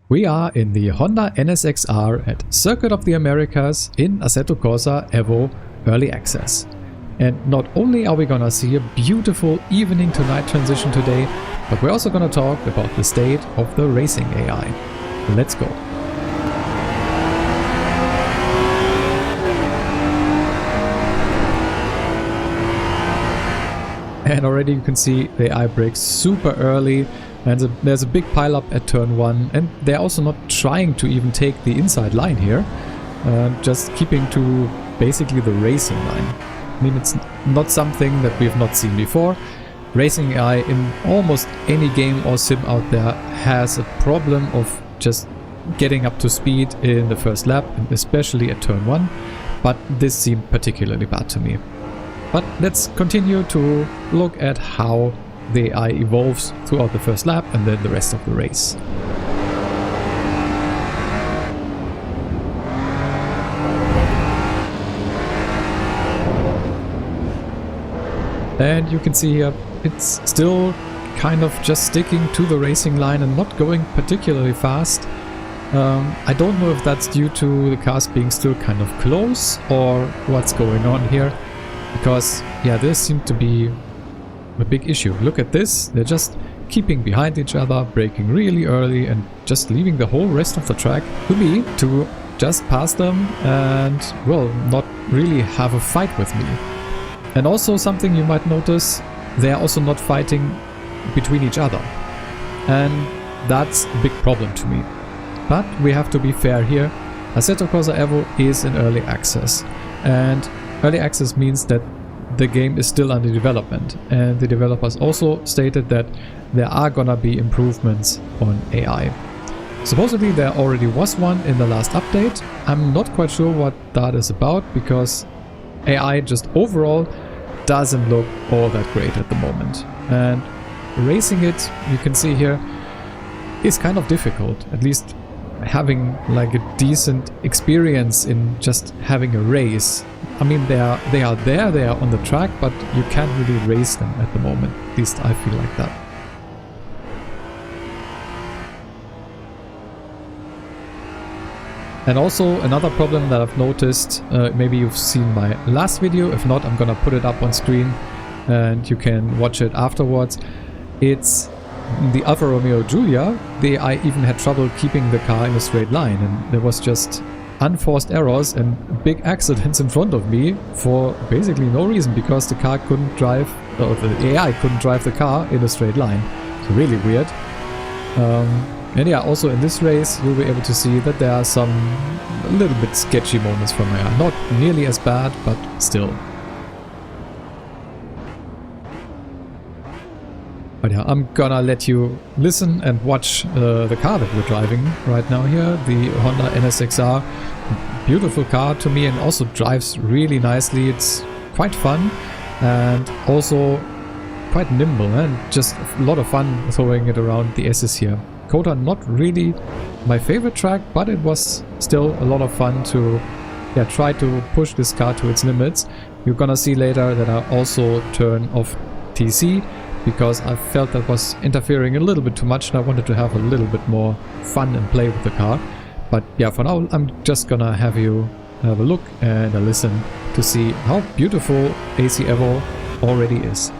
We are in the Honda NSX-R at Circuit of the Americas in Assetto Corsa Evo Early Access. And not only are we gonna see a beautiful evening to night transition today, but we're also gonna talk about the state of the racing AI. Let's go. And already you can see the AI brakes super early, and there's a big pile up at turn 1, and they're also not trying to even take the inside line here, just keeping to basically the racing line. I mean, it's not something that we've not seen before. Racing AI in almost any game or sim out there has a problem of just getting up to speed in the first lap, and especially at turn 1, but this seemed particularly bad to me. But let's continue to look at how the AI evolves throughout the first lap and then the rest of the race. And you can see here it's still kind of just sticking to the racing line and not going particularly fast. I don't know if that's due to the cars being still kind of close or what's going on here. Because, yeah, this seemed to be a big issue. Look at this, they're just keeping behind each other, braking really early and just leaving the whole rest of the track to me to just pass them and, well, not really have a fight with me. And also something you might notice, they are also not fighting between each other. And that's a big problem to me. But we have to be fair here. Assetto Corsa Evo is in early access. And early access means that the game is still under development, and the developers also stated that there are gonna be improvements on AI. Supposedly there already was one in the last update. I'm not quite sure what that is about, because AI just overall doesn't look all that great at the moment. And racing it, you can see here, is kind of difficult, at least having like a decent experience in just having a race. I mean, they are there, they are on the track, but you can't really race them at the moment. At least I feel like that. And also another problem that I've noticed, maybe you've seen my last video, if not, I'm gonna put it up on screen and you can watch it afterwards. It's the Alfa Romeo Giulia. I even had trouble keeping the car in a straight line, and there was just unforced errors and big accidents in front of me for basically no reason, because the car couldn't drive, or the AI couldn't drive the car in a straight line. It's really weird. And yeah, also in this race you'll be able to see that there are some a little bit sketchy moments from AI. Not nearly as bad, but still. But yeah, I'm gonna let you listen and watch the car that we're driving right now here, the Honda NSX-R. Beautiful car to me, and also drives really nicely. It's quite fun and also quite nimble, and just a lot of fun throwing it around the S's here. COTA, not really my favorite track, but it was still a lot of fun to try to push this car to its limits. You're gonna see later that I also turn off TC, because I felt that was interfering a little bit too much and I wanted to have a little bit more fun and play with the car. But yeah, for now I'm just gonna have you have a look and a listen to see how beautiful AC Evo already is.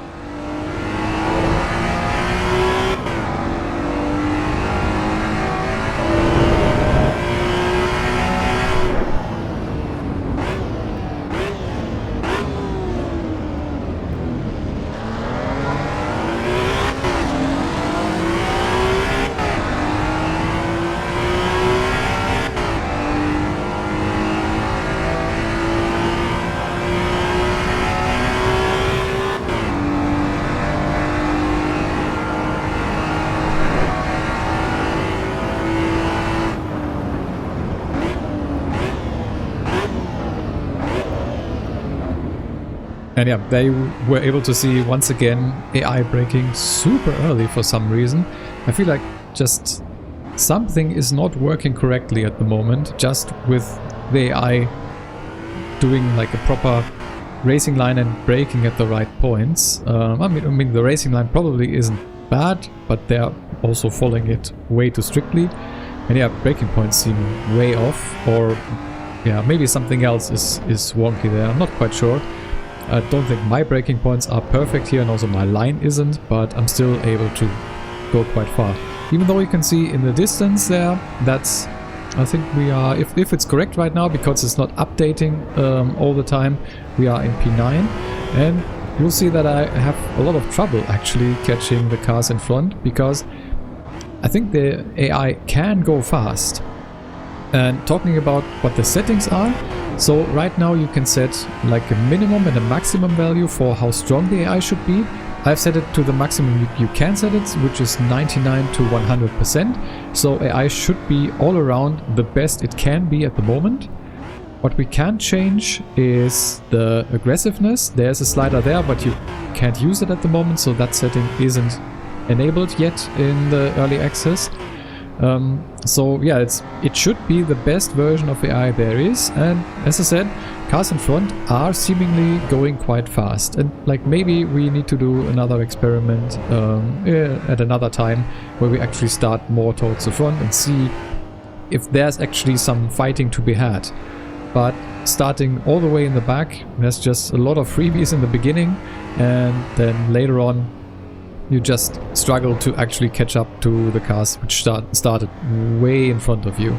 And yeah, they were able to see once again AI braking super early for some reason. I feel like just something is not working correctly at the moment, just with the AI doing like a proper racing line and braking at the right points. I mean the racing line probably isn't bad, but they're also following it way too strictly. And yeah, braking points seem way off, or yeah, maybe something else is wonky there. I'm not quite sure. I don't think my braking points are perfect here, and also my line isn't, but I'm still able to go quite far. Even though you can see in the distance there, that's, I think we are, if it's correct right now, because it's not updating all the time, we are in P9, and you'll see that I have a lot of trouble actually catching the cars in front, because I think the AI can go fast. And talking about what the settings are, so right now you can set like a minimum and a maximum value for how strong the AI should be. I've set it to the maximum you can set it, which is 99 to 100%. So AI should be all around the best it can be at the moment. What we can change is the aggressiveness. There's a slider there, but you can't use it at the moment, so that setting isn't enabled yet in the early access. So yeah, it should be the best version of AI there is, and as I said, cars in front are seemingly going quite fast, and like maybe we need to do another experiment at another time where we actually start more towards the front and see if there's actually some fighting to be had. But starting all the way in the back, there's just a lot of freebies in the beginning, and then later on you just struggle to actually catch up to the cars which started way in front of you.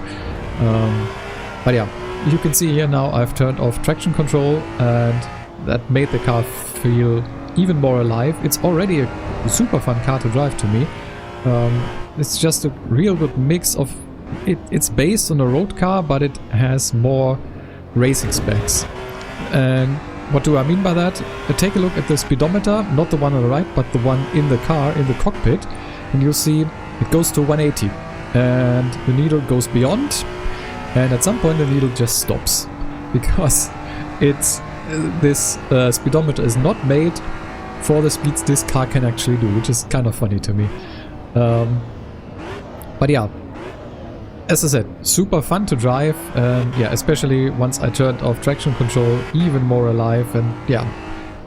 But yeah, you can see here now I've turned off traction control, and that made the car feel even more alive. It's already a super fun car to drive to me. It's just a real good mix of it's based on a road car, but it has more racing specs. And what do I mean by that? Take a look at the speedometer, not the one on the right, but the one in the car, in the cockpit, and you'll see it goes to 180, and the needle goes beyond, and at some point the needle just stops, because it's this speedometer is not made for the speeds this car can actually do, which is kind of funny to me. But yeah, as I said, super fun to drive, and yeah, especially once I turned off traction control, even more alive, and yeah,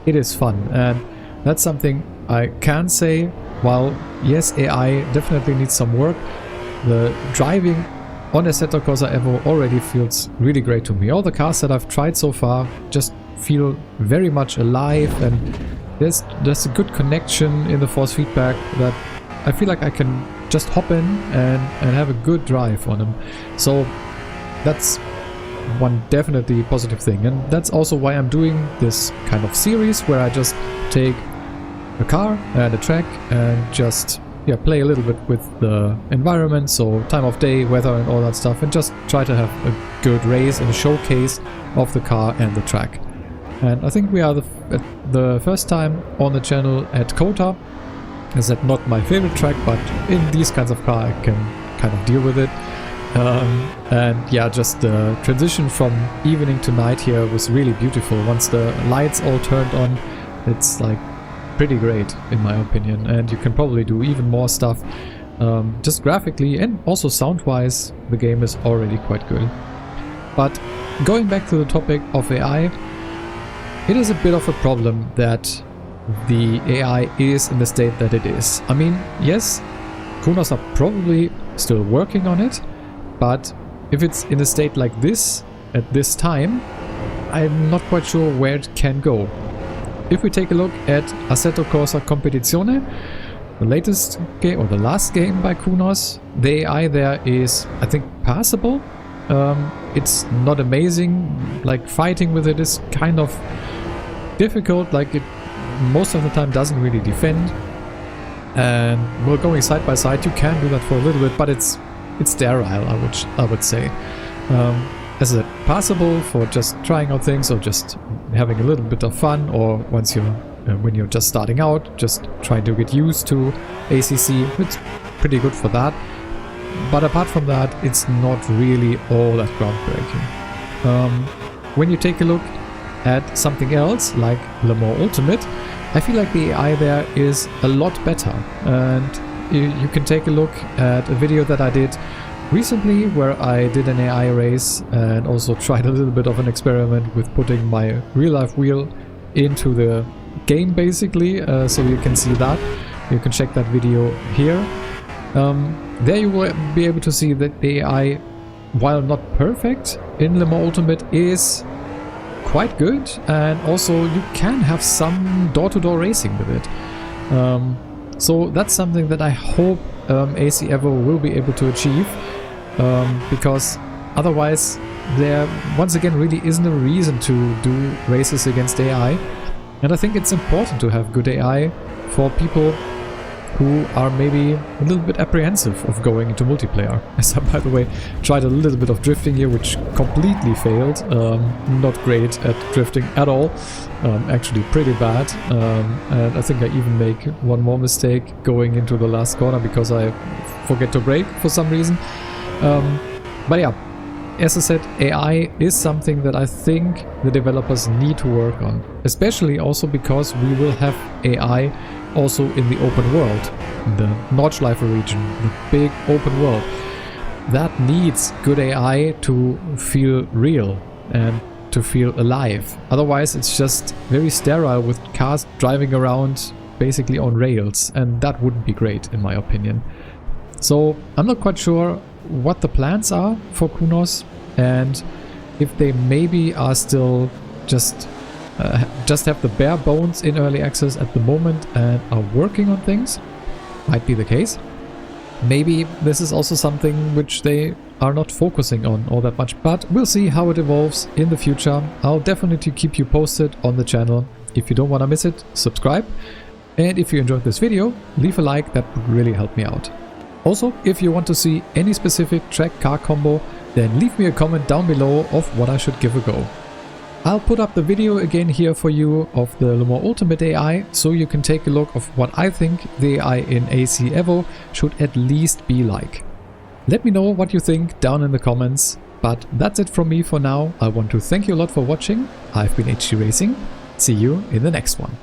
it is fun. And that's something I can say, while yes, AI definitely needs some work, the driving on Assetto Corsa Evo already feels really great to me. All the cars that I've tried so far just feel very much alive, and there's a good connection in the force feedback that I feel like I can just hop in and have a good drive on them. So that's one definitely positive thing, and that's also why I'm doing this kind of series where I just take a car and a track and just play a little bit with the environment, so time of day, weather and all that stuff, and just try to have a good race and a showcase of the car and the track. And I think we are the first time on the channel at COTA. Is that not my favorite track, but in these kinds of car I can kind of deal with it. And yeah, just the transition from evening to night here was really beautiful. Once the lights all turned on, it's like pretty great in my opinion, and you can probably do even more stuff. Just graphically and also sound wise, the game is already quite good. But going back to the topic of AI, it is a bit of a problem that the AI is in the state that it is. I mean, yes, Kunos are probably still working on it, but if it's in a state like this at this time, I'm not quite sure where it can go. If we take a look at Assetto Corsa Competizione, the latest game, or the last game by Kunos, the AI there is, I think, passable. It's not amazing, like fighting with it is kind of difficult, like it most of the time doesn't really defend, and well, going side by side you can do that for a little bit, but it's sterile, I would say. As a passable for just trying out things or just having a little bit of fun, or once you're when you're just starting out, just trying to get used to ACC, it's pretty good for that. But apart from that, it's not really all that groundbreaking. When you take a look at something else like Le Mans Ultimate, I feel like the AI there is a lot better, and you can take a look at a video that I did recently where I did an AI race and also tried a little bit of an experiment with putting my real life wheel into the game basically, so you can see that. You can check that video here. There you will be able to see that the AI, while not perfect in Le Mans Ultimate, is quite good, and also you can have some door-to-door racing with it. So that's something that I hope AC Evo will be able to achieve, because otherwise there once again really isn't a reason to do races against AI. And I think it's important to have good AI for people who are maybe a little bit apprehensive of going into multiplayer. As I, by the way, tried a little bit of drifting here, which completely failed. Not great at drifting at all. Actually pretty bad. And I think I even make one more mistake going into the last corner because I forget to brake for some reason. But yeah, as I said, AI is something that I think the developers need to work on. Especially also because we will have AI also in the open world, the Nordschleife region, the big open world. That needs good AI to feel real and to feel alive. Otherwise it's just very sterile with cars driving around basically on rails, and that wouldn't be great in my opinion. So I'm not quite sure what the plans are for Kunos, and if they maybe are still just have the bare bones in early access at the moment and are working on things. Might be the case. Maybe this is also something which they are not focusing on all that much, but we'll see how it evolves in the future. I'll definitely keep you posted on the channel. If you don't want to miss it, subscribe. And if you enjoyed this video, leave a like, that would really help me out. Also, if you want to see any specific track car combo, then leave me a comment down below of what I should give a go. I'll put up the video again here for you of the Le Mans Ultimate AI, so you can take a look of what I think the AI in AC Evo should at least be like. Let me know what you think down in the comments, but that's it from me for now. I want to thank you a lot for watching. I've been HG Racing. See you in the next one.